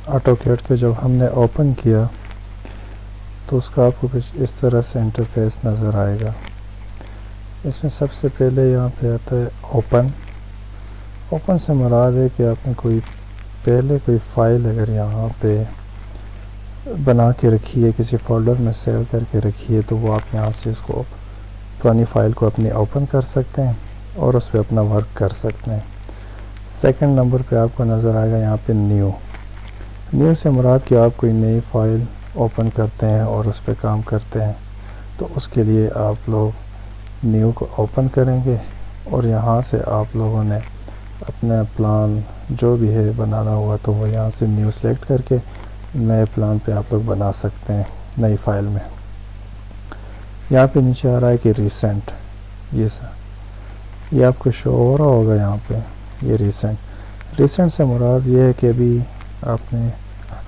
Auto کیڈ کے جب ہم نے اوپن کیا تو اس کا آپ کو کچھ اس طرح سے انٹرفیس نظر آئے گا. اس میں سب سے پہلے یہاں پہ آتا ہے اوپن سے مراد ہے کہ آپ نے پہلے کوئی فائل اگر یہاں پہ بنا کے رکھی ہے، کسی فولڈر میں سیو کر کے رکھی ہے، تو وہ آپ یہاں سے اس کو پرانی فائل کو اپنی اوپن کر سکتے ہیں اور اس پہ اپنا ورک کر سکتے ہیں. سیکنڈ نمبر پہ آپ کو نظر آئے گا یہاں پہ نیو سے مراد کہ آپ کوئی نئی فائل اوپن کرتے ہیں اور اس پہ کام کرتے ہیں، تو اس کے لیے آپ لوگ نیو کو اوپن کریں گے اور یہاں سے آپ لوگوں نے اپنا پلان جو بھی ہے بنانا ہوا تو وہ یہاں سے نیو سلیکٹ کر کے نئے پلان پہ آپ لوگ بنا سکتے ہیں نئی فائل میں. یہاں پہ نیچے آ رہا ہے کہ ریسنٹ، یہ آپ کو شو ہو رہا ہوگا یہاں پہ، یہ ریسنٹ سے مراد یہ ہے کہ ابھی آپ نے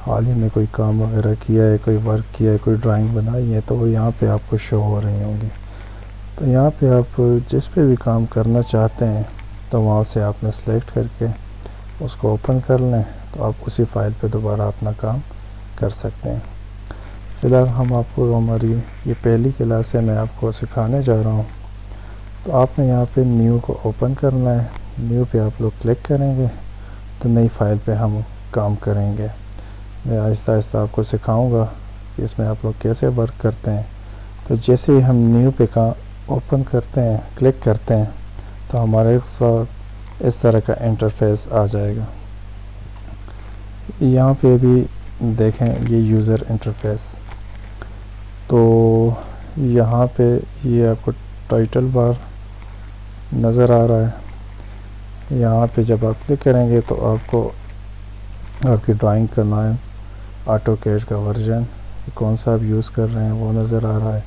حال ہی میں کوئی کام وغیرہ کیا ہے، کوئی ورک کیا ہے، کوئی ڈرائنگ بنائی ہے، تو وہ یہاں پہ آپ کو شو ہو رہی ہوں گی. تو یہاں پہ آپ جس پہ بھی کام کرنا چاہتے ہیں تو وہاں سے آپ نے سلیکٹ کر کے اس کو اوپن کر لیں تو آپ اسی فائل پہ دوبارہ اپنا کام کر سکتے ہیں. فی الحال ہم آپ کو ہماری یہ پہلی کلاس ہے، میں آپ کو سکھانے جا رہا ہوں. تو آپ نے یہاں پہ نیو کو اوپن کرنا ہے، نیو پہ آپ لوگ کلک کریں گے تو نئی فائل پہ ہم کام کریں گے. میں آہستہ آہستہ آپ کو سکھاؤں گا کہ اس میں آپ لوگ کیسے ورک کرتے ہیں. تو جیسے ہی ہم نیو پہ اوپن کرتے ہیں، کلک کرتے ہیں، تو ہمارے ساتھ اس طرح کا انٹرفیس آ جائے گا. یہاں پہ بھی دیکھیں یہ یوزر انٹرفیس، تو یہاں پہ یہ آپ کو ٹائٹل بار نظر آ رہا ہے. یہاں پہ جب آپ کلک کریں گے تو آپ کو آپ کی ڈرائنگ کا نام، آٹو کیڈ کا ورژن کون سا آپ یوز کر رہے ہیں وہ نظر آ رہا ہے،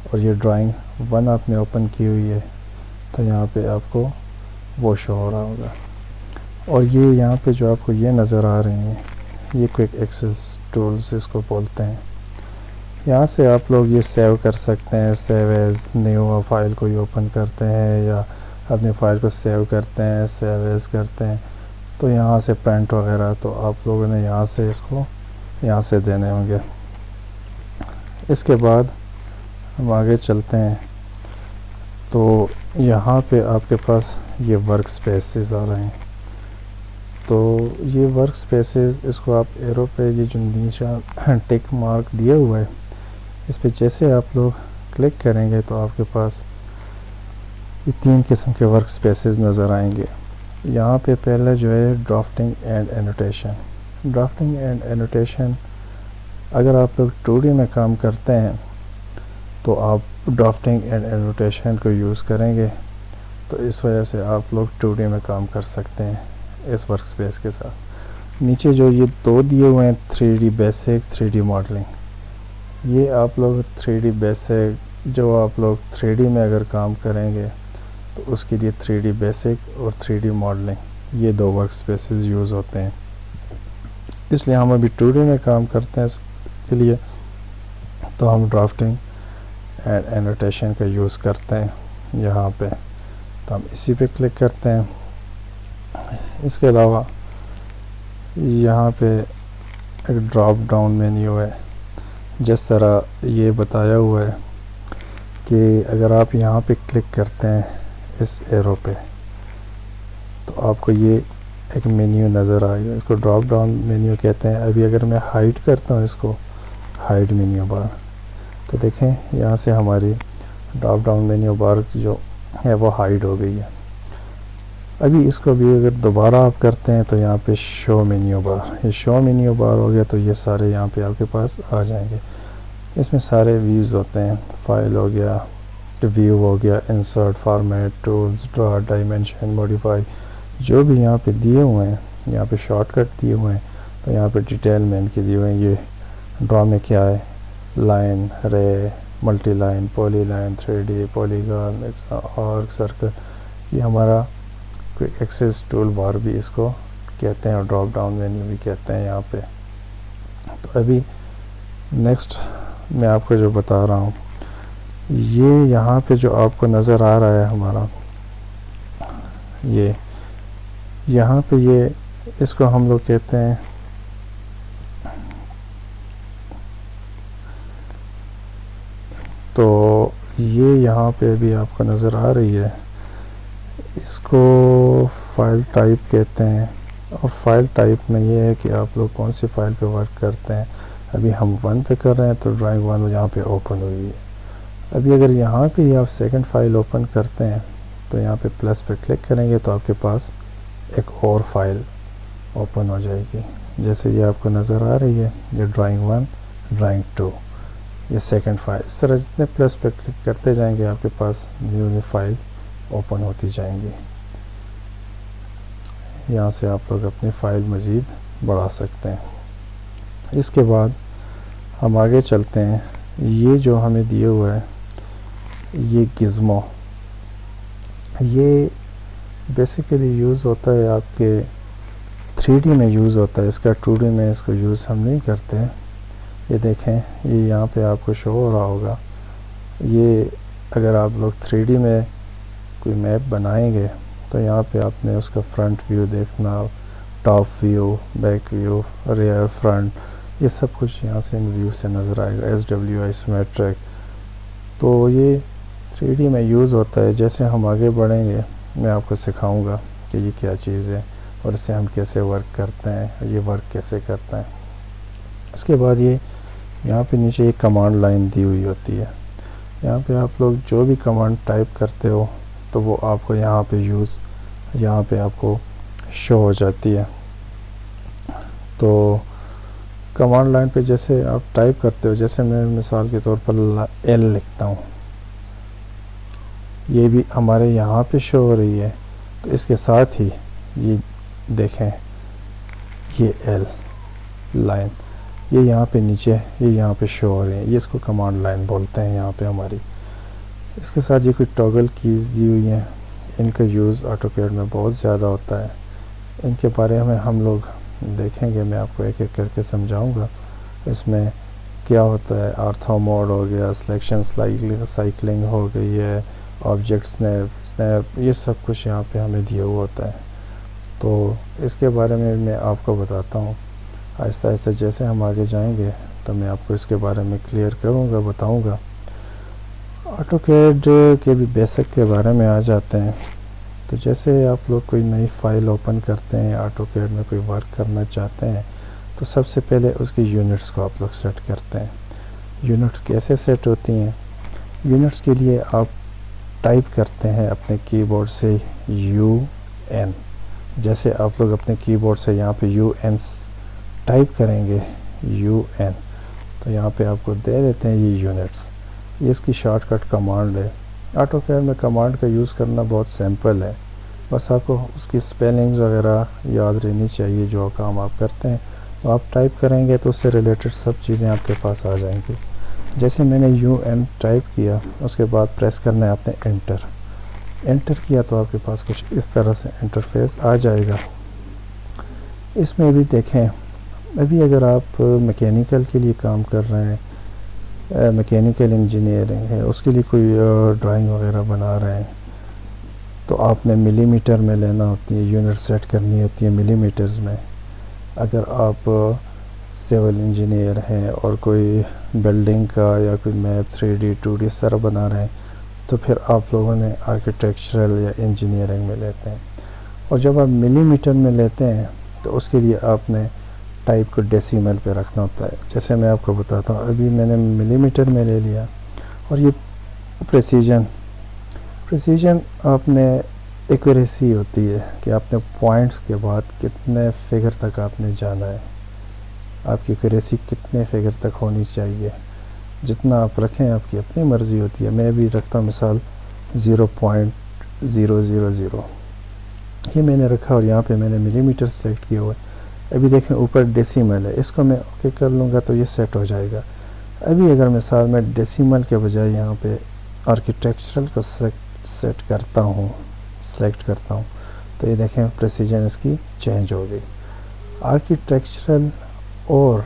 اور یہ ڈرائنگ 1 آپ نے اوپن کی ہوئی ہے تو یہاں پہ آپ کو وہ شو ہو رہا ہوگا. اور یہ یہاں پہ جو آپ کو یہ نظر آ رہی ہیں یہ کوئک ایکسس ٹولز اس کو بولتے ہیں. یہاں سے آپ لوگ یہ سیو کر سکتے ہیں، سیو ایز نیو فائل کو اوپن کرتے ہیں یا اپنی فائل کو سیو کرتے ہیں، سیو ایز کرتے ہیں، تو یہاں سے پرنٹ وغیرہ تو آپ لوگوں نے یہاں سے اس کو یہاں سے دینے ہوں گے. اس کے بعد ہم آگے چلتے ہیں تو یہاں پہ آپ کے پاس یہ ورک سپیسز آ رہے ہیں. تو یہ ورک سپیسز اس کو آپ ایرو پہ یہ جو نیچے ٹک مارک دیا ہوا ہے اس پہ جیسے آپ لوگ کلک کریں گے تو آپ کے پاس یہ 3 قسم کے ورک سپیسز نظر آئیں گے. یہاں پہ پہلے جو ہے ڈرافٹنگ اینڈ اینوٹیشن اگر آپ لوگ 2D میں کام کرتے ہیں تو آپ ڈرافٹنگ اینڈ اینوٹیشن کو یوز کریں گے، تو اس وجہ سے آپ لوگ 2D میں کام کر سکتے ہیں اس ورک سپیس کے ساتھ. نیچے جو یہ 2 دیے ہوئے ہیں 3D بیسک، 3D ماڈلنگ، یہ آپ لوگ 3D بیسک جو آپ لوگ 3D میں اگر کام کریں گے تو اس کے لیے 3D بیسک اور 3D ماڈلنگ یہ 2 ورک سپیسز یوز ہوتے ہیں. اس لیے ہم ابھی 2D میں کام کرتے ہیں اس کے لیے تو ہم ڈرافٹنگ اینڈ اینوٹیشن کا یوز کرتے ہیں یہاں پہ، تو ہم اسی پہ کلک کرتے ہیں. اس کے علاوہ یہاں پہ ایک ڈراپ ڈاؤن مینیو ہے، جس طرح یہ بتایا ہوا ہے کہ اگر آپ یہاں پہ کلک کرتے ہیں اس ایرو پہ تو آپ کو یہ ایک مینیو نظر آئے گا، اس کو ڈراپ ڈاؤن مینیو کہتے ہیں. ابھی اگر میں ہائڈ کرتا ہوں اس کو، ہائڈ مینیو بار، تو دیکھیں یہاں سے ہماری ڈراپ ڈاؤن مینیو بار جو ہے وہ ہائڈ ہو گئی ہے. ابھی اس کو بھی اگر دوبارہ آپ کرتے ہیں تو یہاں پہ شو مینیو بار، یہ شو مینیو بار ہو گیا تو یہ سارے یہاں پہ آپ کے پاس آ جائیں گے. اس میں سارے ویوز ہوتے ہیں، فائل ہو گیا، ویو ہو گیا، انسرٹ، فارمیٹ، ٹولز، ڈرا، ڈائمینشن، موڈیفائی، جو بھی یہاں پہ دیے ہوئے ہیں، یہاں پہ شارٹ کٹ دیے ہوئے ہیں. تو یہاں پہ ڈیٹیل میں ان کے دیے ہوئے ہیں. یہ ڈرا میں کیا ہے، line, ray, multi line, poly line, 3D، polygon, arc, circle, یہ ہمارا کوئک ایکسس ٹول بار بھی اس کو کہتے ہیں اور ڈراپ ڈاؤن مینیو بھی کہتے ہیں یہاں پہ. تو ابھی نیکسٹ میں آپ کو جو بتا رہا ہوں، یہ یہاں پہ جو آپ کو نظر آ رہا ہے ہمارا، یہ یہاں پہ یہ اس کو ہم لوگ کہتے ہیں تو یہ یہاں پہ بھی آپ کو نظر آ رہی ہے، اس کو فائل ٹائپ کہتے ہیں، اور فائل ٹائپ میں یہ ہے کہ آپ لوگ کون سی فائل پہ ورک کرتے ہیں۔ ابھی ہم 1 پہ کر رہے ہیں تو ڈرائنگ 1 یہاں پہ اوپن ہوئی ہے۔ ابھی اگر یہاں پہ ہی آپ سیکنڈ فائل اوپن کرتے ہیں تو یہاں پہ پلس پہ کلک کریں گے تو آپ کے پاس ایک اور فائل اوپن ہو جائے گی، جیسے یہ آپ کو نظر آ رہی ہے، یہ ڈرائنگ 1 ڈرائنگ 2، یہ سیکنڈ فائل۔ اس طرح جتنے پلس پہ کلک کرتے جائیں گے آپ کے پاس نیو فائل اوپن ہوتی جائیں گی۔ یہاں سے آپ لوگ اپنی فائل مزید بڑھا سکتے ہیں۔ اس کے بعد ہم آگے چلتے ہیں۔ یہ جو ہمیں دیے ہوا ہے یہ گزمو، یہ بیسیکلی یوز ہوتا ہے آپ کے 3D میں یوز ہوتا ہے، اس کا 2D میں اس کو یوز ہم نہیں کرتے۔ یہ دیکھیں، یہ یہاں پہ آپ کو شو ہو رہا ہوگا، یہ اگر آپ لوگ 3D میں کوئی میپ بنائیں گے تو یہاں پہ آپ نے اس کا فرنٹ ویو دیکھنا، top view, back view, rear, front, یہ سب کچھ یہاں سے ان ویو سے نظر آئے گا، SW آئسومیٹرک۔ تو یہ 3D میں یوز ہوتا ہے۔ جیسے ہم آگے بڑھیں گے میں آپ کو سکھاؤں گا کہ یہ کیا چیز ہے اور اس سے ہم کیسے ورک کرتے ہیں، یہ ورک کیسے کرتا ہے۔ اس کے بعد یہ یہاں پہ نیچے ایک کمانڈ لائن دی ہوئی ہوتی ہے، یہاں پہ آپ لوگ جو بھی کمانڈ ٹائپ کرتے ہو تو وہ آپ کو یہاں پہ آپ کو شو ہو جاتی ہے۔ تو کمانڈ لائن پہ جیسے آپ ٹائپ کرتے ہو، جیسے میں مثال کے طور پر L لکھتا ہوں، یہ بھی ہمارے یہاں پہ شو ہو رہی ہے، تو اس کے ساتھ ہی یہ دیکھیں، یہ L لائن، یہ یہاں پہ نیچے، یہ یہاں پہ شو ہو رہی ہے، یہ اس کو کمانڈ لائن بولتے ہیں یہاں پہ ہماری۔ اس کے ساتھ یہ کوئی ٹاگل کیز دی ہوئی ہیں، ان کا یوز آٹو کیڈ میں بہت زیادہ ہوتا ہے، ان کے بارے میں ہم لوگ دیکھیں گے، میں آپ کو ایک ایک کر کے سمجھاؤں گا اس میں کیا ہوتا ہے۔ آرتھو موڈ ہو گیا، سلیکشن سائیکلنگ ہو گئی ہے، آبجیکٹ سنیپ، یہ سب کچھ یہاں پہ ہمیں دیا ہوا ہوتا ہے۔ تو اس کے بارے میں آپ کو بتاتا ہوں آہستہ آہستہ، جیسے ہم آگے جائیں گے تو میں آپ کو اس کے بارے میں کلیئر کروں گا، بتاؤں گا۔ آٹو کیڈ کے بھی بیسک کے بارے میں آ جاتے ہیں۔ تو جیسے آپ لوگ کوئی نئی فائل اوپن کرتے ہیں، آٹو کیڈ میں کوئی ورک کرنا چاہتے ہیں، تو سب سے پہلے اس کی یونٹس کو آپ لوگ سیٹ کرتے ہیں۔ یونٹس کیسے سیٹ ہوتی ہیں؟ یونٹس کے لیے آپ ٹائپ کرتے ہیں اپنے کی بورڈ سے UN، جیسے آپ لوگ اپنے کی بورڈ سے یہاں پہ UN ٹائپ کریں گے، UN، تو یہاں پہ آپ کو دے دیتے ہیں یہ یونٹس، یہ اس کی شارٹ کٹ کمانڈ ہے۔ آٹو کیڈ میں کمانڈ کا یوز کرنا بہت سمپل ہے، بس آپ کو اس کی سپیلنگز وغیرہ یاد رہنی چاہیے، جو کام آپ کرتے ہیں تو آپ ٹائپ کریں گے تو اس سے ریلیٹڈ سب چیزیں آپ کے پاس آ جائیں گی۔ جیسے میں نے UN ٹائپ کیا، اس کے بعد پریس کرنا ہے آپ نے انٹر کیا تو آپ کے پاس کچھ اس طرح سے انٹرفیس آ جائے گا۔ اس میں بھی دیکھیں، ابھی اگر آپ میکینیکل کے لیے کام کر رہے ہیں، میکینیکل انجینئرنگ ہے، اس کے لیے کوئی ڈرائنگ وغیرہ بنا رہے ہیں، تو آپ نے ملی میٹر میں لینا ہوتی ہے، یونٹ سیٹ کرنی ہوتی ہے ملی میٹرز میں۔ اگر آپ سول انجینئر ہیں اور کوئی بلڈنگ کا یا کوئی میپ 3D 2D اس طرح بنا رہے ہیں تو پھر آپ لوگوں نے آرکیٹیکچرل یا انجینئرنگ میں لیتے ہیں۔ اور جب آپ ملی میٹر میں لیتے ہیں تو اس کے لیے آپ نے ٹائپ کو ڈیسیمل پہ رکھنا ہوتا ہے۔ جیسے میں آپ کو بتاتا ہوں، ابھی میں نے ملی میٹر میں لے لیا، اور یہ پریسیجن آپ نے ایکوریسی ہوتی ہے کہ آپ نے پوائنٹس کے بعد کتنے فگر تک آپ نے جانا ہے، آپ کی ایکوریسی کتنے فگر تک ہونی چاہیے، جتنا آپ رکھیں آپ کی اپنی مرضی ہوتی ہے۔ میں بھی رکھتا ہوں مثال 0.000، یہ میں نے رکھا، اور یہاں پہ میں نے ملی میٹر سلیکٹ کیا ہوا ہے۔ ابھی دیکھیں اوپر ڈیسیمل ہے، اس کو میں اوکے کر لوں گا تو یہ سیٹ ہو جائے گا۔ ابھی اگر مثال میں ڈیسیمل کے بجائے یہاں پہ آرکیٹیکچرل کو سلیکٹ کرتا ہوں تو یہ دیکھیں پریسیجن اس کی چینج ہو گئی۔ آرکیٹیکچرل اور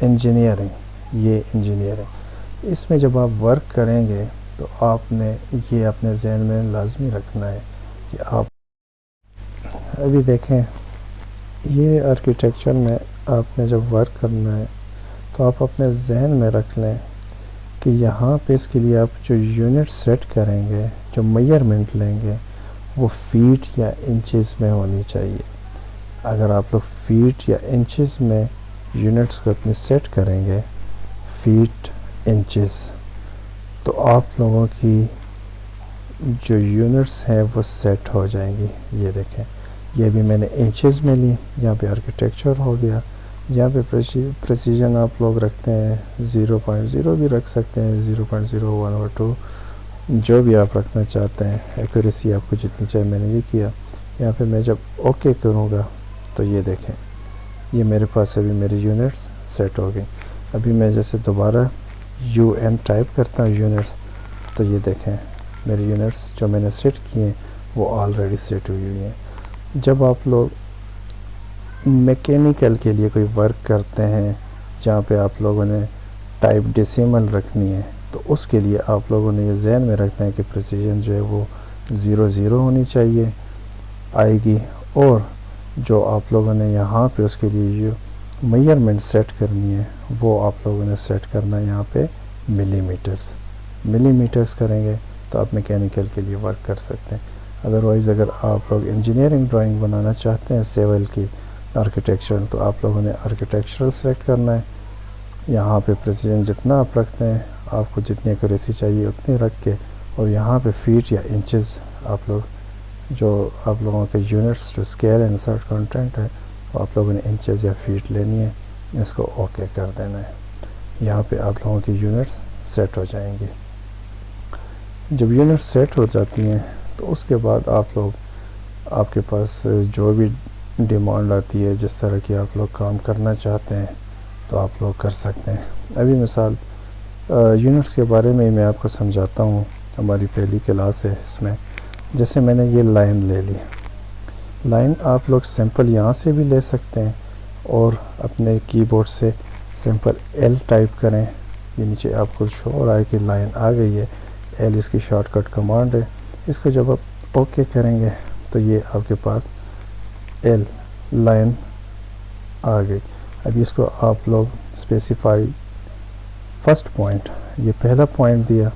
انجینئرنگ، یہ انجینئرنگ، اس میں جب آپ ورک کریں گے تو آپ نے یہ اپنے ذہن میں لازمی رکھنا ہے کہ آپ ابھی دیکھیں، یہ آرکیٹیکچر میں آپ نے جب ورک کرنا ہے تو آپ اپنے ذہن میں رکھ لیں کہ یہاں پہ اس کے لیے آپ جو یونٹ سیٹ کریں گے، جو میجرمنٹ لیں گے، وہ فیٹ یا انچز میں ہونی چاہیے. اگر آپ لوگ فیٹ یا انچز میں یونٹس کو اپنے سیٹ کریں گے، فیٹ انچز، تو آپ لوگوں کی جو یونٹس ہیں وہ سیٹ ہو جائیں گی. یہ دیکھیں، یہ بھی میں نے انچز میں لی. یہاں پہ آرکیٹیکچر ہو گیا. یہاں پہ پریسیجن آپ لوگ رکھتے ہیں 0.0 بھی رکھ سکتے ہیں، 0.01 اور 2، جو بھی آپ رکھنا چاہتے ہیں. ایکوریسی آپ کو جتنی چاہیے، میں نے یہ کیا. یہاں پہ میں جب اوکے کروں گا تو یہ دیکھیں، یہ میرے پاس ابھی میری یونٹس سیٹ ہو گئی. ابھی میں جیسے دوبارہ UN ٹائپ کرتا ہوں یونٹس، تو یہ دیکھیں میری یونٹس جو میں نے سیٹ کیے ہیں وہ آلریڈی سیٹ ہوئی ہیں. جب آپ لوگ میکینیکل کے لیے کوئی ورک کرتے ہیں جہاں پہ آپ لوگوں نے ٹائپ ڈیسیمل رکھنی ہے، تو اس کے لیے آپ لوگوں نے یہ ذہن میں رکھنا ہے کہ پریسیجن جو ہے وہ 0 ہونی چاہیے آئے گی. اور جو آپ لوگوں نے یہاں پہ اس کے لیے جو میجرمنٹ سیٹ کرنی ہے وہ آپ لوگوں نے سیٹ کرنا ہے یہاں پہ ملی میٹرز کریں گے تو آپ میکینیکل کے لیے ورک کر سکتے ہیں. ادروائز اگر آپ لوگ انجینئرنگ ڈرائنگ بنانا چاہتے ہیں سیول کی، آرکیٹیکچرل، تو آپ لوگوں نے آرکیٹیکچرل سیلیکٹ کرنا ہے. یہاں پہ پریسیجن جتنا آپ رکھتے ہیں، آپ کو جتنی ایکوریسی چاہیے اتنی رکھ کے، اور یہاں پہ فیٹ یا انچز آپ لوگ جو آپ لوگوں کے یونٹس جو اسکیل انسرٹ کنٹینٹ ہے، وہ آپ لوگوں نے انچز یا فیٹ لینی ہے. اس کو اوکے کر دینا ہے. یہاں پہ آپ لوگوں کی یونٹس سیٹ ہو جائیں گی. جب یونٹس سیٹ ہو جاتی ہیں تو اس کے بعد آپ کے پاس جو بھی ڈیمانڈ آتی ہے، جس طرح کی آپ لوگ کام کرنا چاہتے ہیں تو آپ لوگ کر سکتے ہیں. ابھی مثال یونٹس کے بارے میں میں آپ کو سمجھاتا ہوں. ہماری پہلی کلاس ہے اس میں. جیسے میں نے یہ لائن لے لی، لائن آپ لوگ سمپل یہاں سے بھی لے سکتے ہیں اور اپنے کی بورڈ سے سمپل L ٹائپ کریں. یہ نیچے آپ کو شو ہو رہا ہے کہ لائن آ گئی ہے. L اس کی شارٹ کٹ کمانڈ ہے. اس کو جب آپ اوکے کریں گے تو یہ آپ کے پاس L لائن آ گئی. ابھی اس کو آپ لوگ اسپیسیفائی فرسٹ پوائنٹ، یہ پہلا پوائنٹ دیا.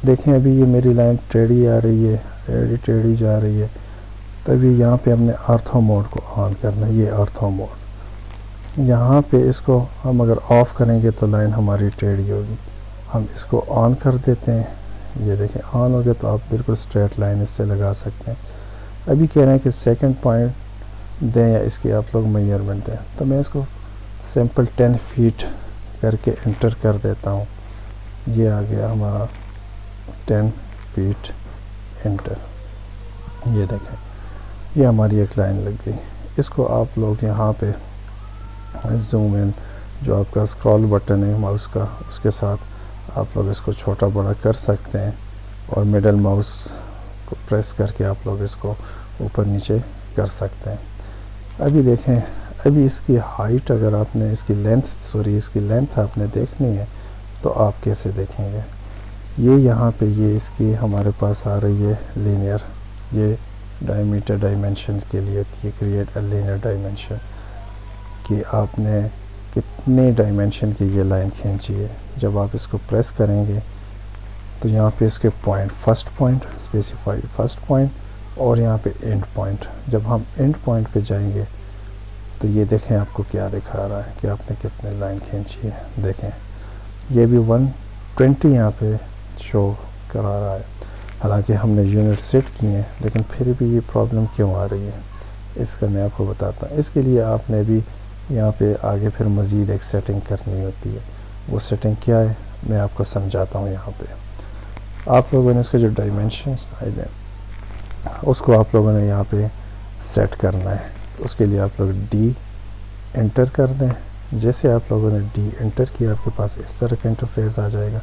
دیکھیں ابھی یہ میری لائن ٹیڑھی آ رہی ہے، ٹیڑھی جا رہی ہے. تبھی یہاں پہ ہم نے آرتھو موڈ کو آن کرنا ہے. یہ آرتھو موڈ، یہاں پہ اس کو ہم اگر آف کریں گے تو لائن ہماری ٹیڑھی ہوگی. ہم اس کو آن کر دیتے ہیں. یہ دیکھیں آن ہو گیا تو آپ بالکل اسٹریٹ لائن اس سے لگا سکتے ہیں. ابھی کہہ رہے ہیں کہ سیکنڈ پوائنٹ دیں یا اس کی آپ لوگ میجرمنٹ دیں، تو میں اس کو سمپل 10 فیٹ کر کے انٹر کر دیتا ہوں. یہ آ گیا ہمارا 10 فیٹ انٹر. یہ دیکھیں یہ ہماری ایک لائن لگ گئی. اس کو آپ لوگ یہاں پہ زوم ان، جو آپ کا اسکرول بٹن ہے ماؤس کا، اس کے ساتھ آپ لوگ اس کو چھوٹا بڑا کر سکتے ہیں، اور مڈل ماؤس کو پریس کر کے آپ لوگ اس کو اوپر نیچے کر سکتے ہیں. ابھی دیکھیں، ابھی اس کی ہائٹ اگر آپ نے اس کی لینتھ آپ نے دیکھنی ہے تو آپ کیسے دیکھیں گے. یہ یہاں پہ یہ اس کی ہمارے پاس آ رہی ہے لینئر. یہ ڈائمیٹر ڈائمینشن کے لیے ہوتی ہے، کریٹ اے لینئر ڈائمینشن، کہ آپ نے کتنے ڈائمینشن کی یہ لائن کھینچی ہے. جب آپ اس کو پریس کریں گے تو یہاں پہ اس کے point, first point specify first point, اور یہاں پہ اینڈ پوائنٹ. جب ہم اینڈ پوائنٹ پہ جائیں گے تو یہ دیکھیں آپ کو کیا دکھا رہا ہے کہ آپ نے کتنے لائن کھینچی ہے. دیکھیں یہ بھی 120 یہاں پہ شو کرا رہا ہے. حالانکہ ہم نے یونٹ سیٹ کیے ہیں، لیکن پھر بھی یہ پرابلم کیوں آ رہی ہے اس کا میں آپ کو بتاتا ہوں. اس کے لیے آپ نے بھی یہاں پہ آگے پھر مزید ایک سیٹنگ کرنی ہوتی ہے. وہ سیٹنگ کیا ہے میں آپ کو سمجھاتا ہوں. یہاں پہ آپ لوگوں نے اس کا جو ڈائمینشنس ہیں اس کو آپ لوگوں نے یہاں پہ سیٹ کرنا ہے. اس کے لیے آپ لوگ ڈی انٹر کر دیں. جیسے آپ لوگوں نے ڈی انٹر کیا آپ کے پاس اس طرح کا انٹرفیس آ جائے گا.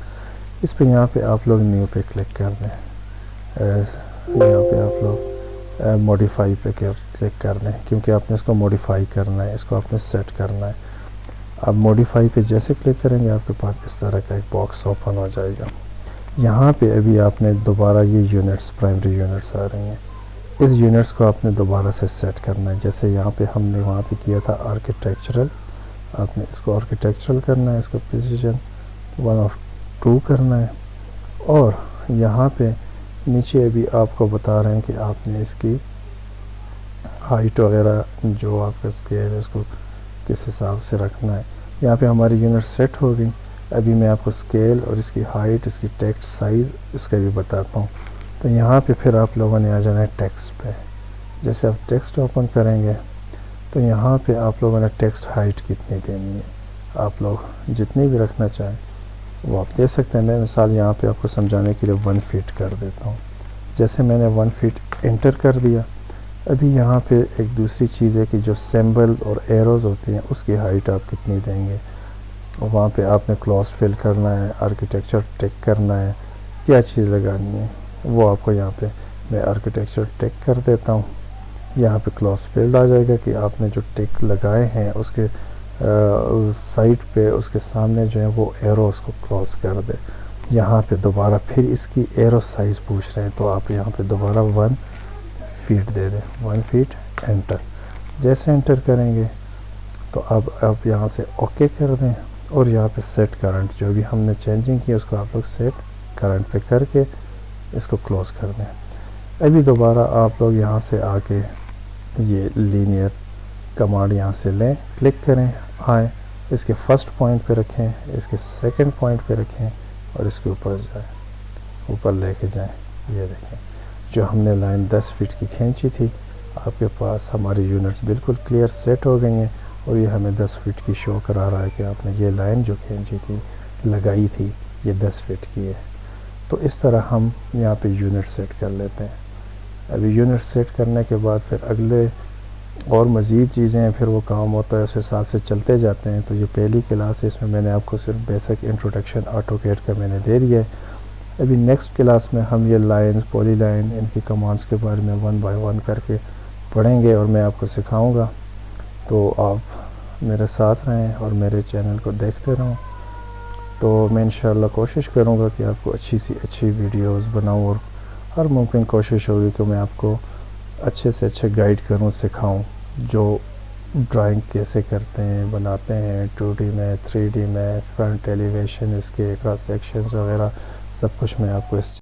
اس پہ یہاں پہ آپ لوگ نیو پہ کلک کر دیں. یہاں پہ آپ لوگ موڈیفائی پہ کلک کر دیں، کیونکہ آپ نے اس کو موڈیفائی کرنا ہے، اس کو آپ نے سیٹ کرنا ہے. اب موڈیفائی پہ جیسے کلک کریں گے آپ کے پاس اس طرح کا ایک باکس اوپن ہو جائے گا. یہاں پہ ابھی آپ نے دوبارہ یہ یونٹس، پرائمری یونٹس آ رہی ہیں، اس یونٹس کو آپ نے دوبارہ سے سیٹ کرنا ہے. جیسے یہاں پہ ہم نے وہاں پہ کیا تھا آرکیٹیکچرل، آپ نے اس کو آرکیٹیکچرل کرنا ہے. اس کو پوزیشن 2 کرنا ہے، اور یہاں پہ نیچے ابھی آپ کو بتا رہے ہیں کہ آپ نے اس کی ہائٹ وغیرہ جو آپ کا اسکیل ہے اس کو کس حساب سے رکھنا ہے۔ یہاں پہ ہماری یونٹ سیٹ ہو گئی۔ ابھی میں آپ کو اسکیل اور اس کی ہائٹ، اس کی ٹیکسٹ سائز اس کا بھی بتاتا ہوں۔ تو یہاں پہ پھر آپ لوگوں نے آ جانا ہے ٹیکسٹ پہ۔ جیسے آپ ٹیکسٹ اوپن کریں گے تو یہاں پہ آپ لوگوں نے ٹیکسٹ ہائٹ کتنی دینی ہے، آپ لوگ جتنی بھی رکھنا چاہیں وہ آپ دے سکتے ہیں۔ میں مثال یہاں پہ آپ کو سمجھانے کے لیے 1 فیٹ کر دیتا ہوں۔ جیسے میں نے 1 فیٹ انٹر کر دیا، ابھی یہاں پہ ایک دوسری چیز ہے کہ جو سمبل اور ایروز ہوتی ہیں اس کی ہائٹ آپ کتنی دیں گے۔ وہاں پہ آپ نے کلاس فل کرنا ہے، آرکیٹیکچر ٹیک کرنا ہے، کیا چیز لگانی ہے وہ آپ کو یہاں پہ میں آرکیٹیکچر ٹیک کر دیتا ہوں۔ یہاں پہ کلاس فیلڈ آ جائے گا کہ آپ نے جو ٹیک لگائے ہیں اس کے سائٹ پہ اس کے سامنے جو ہے وہ ایرو اس کو کلاس کر دے۔ یہاں پہ دوبارہ پھر اس کی ایرو سائز پوچھ رہے ہیں تو آپ یہاں پہ دوبارہ 1 فیٹ دے دیں، 1 فیٹ انٹر۔ جیسے انٹر کریں گے تو اب آپ یہاں سے اوکے کر دیں، اور یہاں پہ سیٹ کرنٹ جو بھی ہم نے چینجنگ کی اس کو آپ لوگ سیٹ کرنٹ پہ کر کے اس کو کلوز کر دیں۔ ابھی دوبارہ آپ لوگ یہاں سے آ کے یہ لینئر کمانڈ یہاں سے لیں، کلک کریں، آئیں، اس کے فرسٹ پوائنٹ پہ رکھیں، اس کے سیکنڈ پوائنٹ پہ رکھیں، اور اس کے اوپر جائیں، اوپر لے کے جائیں۔ یہ دیکھیں جو ہم نے لائن 10 فیٹ کی کھینچی تھی، آپ کے پاس ہماری یونٹس بالکل کلیئر سیٹ ہو گئی ہیں، اور یہ ہمیں 10 فیٹ کی شو کرا رہا ہے کہ آپ نے یہ لائن جو کھینچی تھی، لگائی تھی، یہ 10 فیٹ کی ہے۔ تو اس طرح ہم یہاں پہ یونٹ سیٹ کر لیتے ہیں۔ ابھی یونٹ سیٹ کرنے کے بعد پھر اگلے اور مزید چیزیں ہیں، پھر وہ کام ہوتا ہے، اس حساب سے چلتے جاتے ہیں۔ تو یہ پہلی کلاس ہے، اس میں میں نے آپ کو صرف بیسک انٹروڈکشن آٹو کیڈ کا میں نے دے دیا ہے۔ ابھی نیکسٹ کلاس میں ہم یہ لائنز، پولی لائن، ان کی کمانڈس کے بارے میں 1 بائی 1 کر کے پڑھیں گے، اور میں آپ کو سکھاؤں گا۔ تو آپ میرے ساتھ رہیں اور میرے چینل کو دیکھتے رہوں۔ تو میں انشاءاللہ کوشش کروں گا کہ آپ کو اچھی سی اچھی ویڈیوز بناؤں، اور ہر ممکن کوشش ہوگی کہ میں آپ کو اچھے سے اچھے گائیڈ کروں، سکھاؤں، جو ڈرائنگ کیسے کرتے ہیں، بناتے ہیں 2D میں، 3D میں، فرنٹ ایلیویشن، اس کے کراس سیکشنز وغیرہ سب کچھ میں آپ کو اس